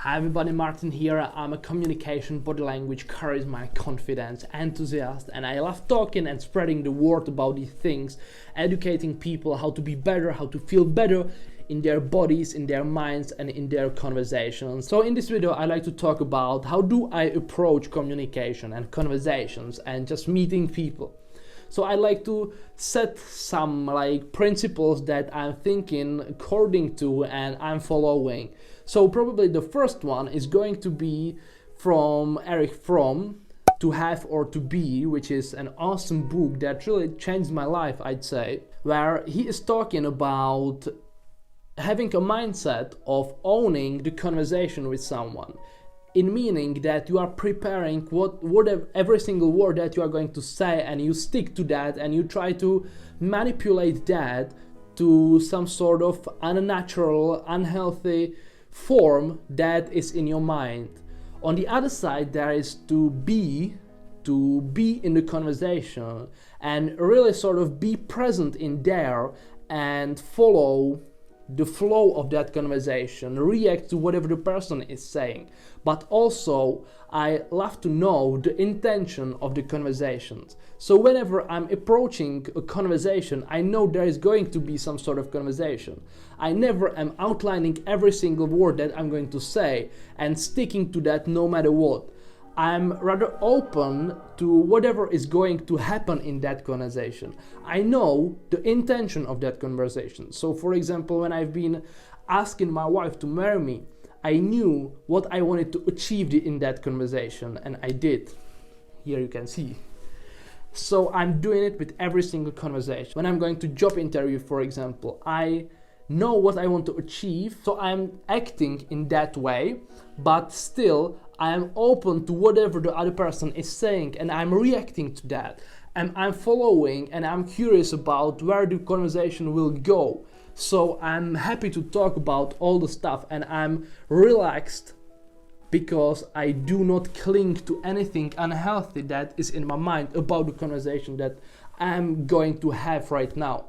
Hi everybody, Martin here. I'm a communication, body language, charisma, confidence enthusiast, and I love talking and spreading the word about these things, educating people how to be better, how to feel better in their bodies, in their minds, and in their conversations. So in this video, I like to talk about how do I approach communication and conversations and just meeting people. So I like to set some principles that I'm thinking according to and I'm following. So probably the first one is going to be from Eric Fromm, To Have or To Be, which is an awesome book that really changed my life, I'd say, where he is talking about having a mindset of owning the conversation with someone. In meaning that you are preparing every single word that you are going to say, and you stick to that and you try to manipulate that to some sort of unnatural, unhealthy form that is in your mind. On the other side, there is to be in the conversation and really sort of be present in there and follow the flow of that conversation, react to whatever the person is saying. But also, I love to know the intention of the conversations. So whenever I'm approaching a conversation, I know there is going to be some sort of conversation. I never am outlining every single word that I'm going to say and sticking to that no matter what. I'm rather open to whatever is going to happen in that conversation. I know the intention of that conversation. So for example, when I've been asking my wife to marry me, I knew what I wanted to achieve in that conversation, and I did. Here you can see. So I'm doing it with every single conversation. When I'm going to job interview, for example, I know what I want to achieve, so I'm acting in that way, but still I am open to whatever the other person is saying and I'm reacting to that, and I'm following and I'm curious about where the conversation will go. So I'm happy to talk about all the stuff and I'm relaxed because I do not cling to anything unhealthy that is in my mind about the conversation that I'm going to have right now.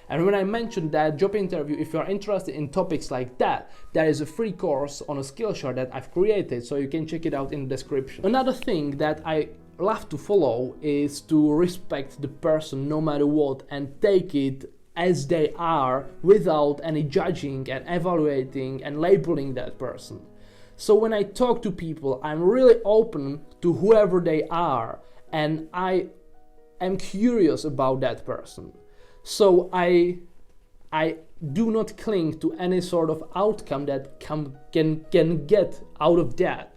And when I mentioned that job interview, if you're interested in topics like that, there is a free course on a Skillshare that I've created, so you can check it out in the description. Another thing that I love to follow is to respect the person no matter what and take it as they are without any judging and evaluating and labeling that person. So when I talk to people, I'm really open to whoever they are and I am curious about that person. So I do not cling to any sort of outcome that can get out of that.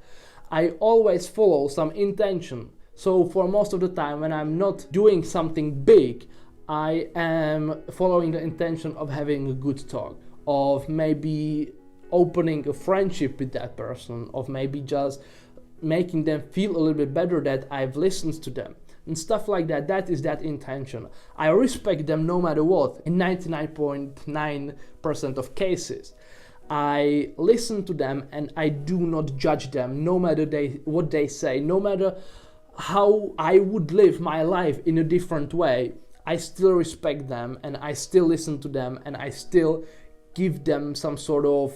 I always follow some intention. So for most of the time when I'm not doing something big, I am following the intention of having a good talk, of maybe opening a friendship with that person, of maybe just making them feel a little bit better that I've listened to them. And stuff like that, that is that intention. I respect them no matter what, in 99.9% of cases. I listen to them and I do not judge them, no matter what they say, no matter how I would live my life in a different way. I still respect them and I still listen to them and I still give them some sort of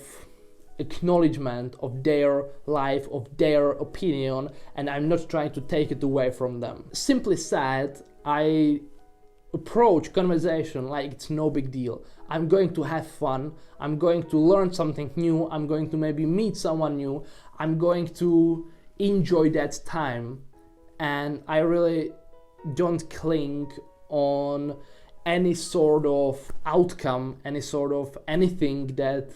acknowledgement of their life, of their opinion, and I'm not trying to take it away from them. Simply said, I approach conversation like it's no big deal. I'm going to have fun, I'm going to learn something new, I'm going to maybe meet someone new, I'm going to enjoy that time, and I really don't cling on any sort of outcome, any sort of anything that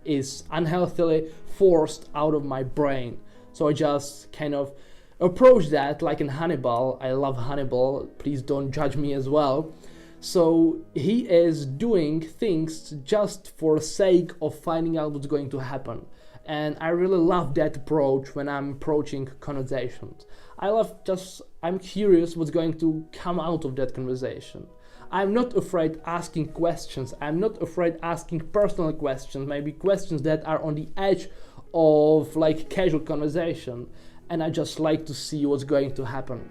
is unhealthily forced out of my brain. So I just kind of approach that like in Hannibal. I love Hannibal, please don't judge me as well. So he is doing things just for the sake of finding out what's going to happen. And I really love that approach when I'm approaching conversations. I'm curious what's going to come out of that conversation. I'm not afraid asking questions. I'm not afraid asking personal questions, maybe questions that are on the edge of casual conversation. And I just like to see what's going to happen.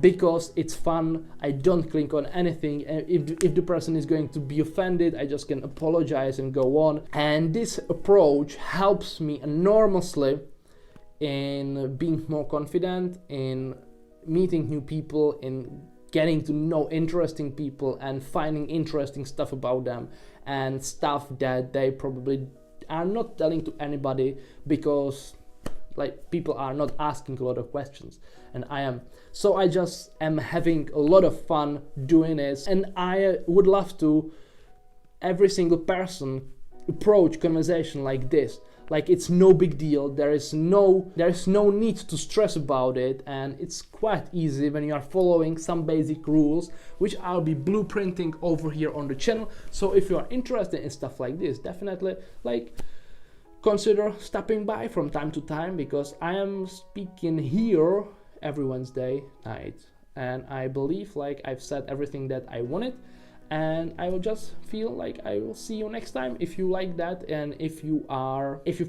because it's fun. I don't click on anything. If the person is going to be offended, I just can apologize and go on. And this approach helps me enormously in being more confident, in meeting new people, in getting to know interesting people and finding interesting stuff about them and stuff that they probably are not telling to anybody, because like people are not asking a lot of questions, and I am. So I just am having a lot of fun doing this, and I would love to every single person approach conversation like this. Like, it's no big deal. There is no need to stress about it, and it's quite easy when you are following some basic rules, which I'll be blueprinting over here on the channel. So if you are interested in stuff like this, definitely like consider stopping by from time to time, because I am speaking here every Wednesday night, and I believe like I've said everything that I wanted. And I will just feel like I will see you next time if you like that, and if you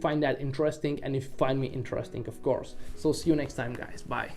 find that interesting, and if you find me interesting, of course. So see you next time, guys. Bye.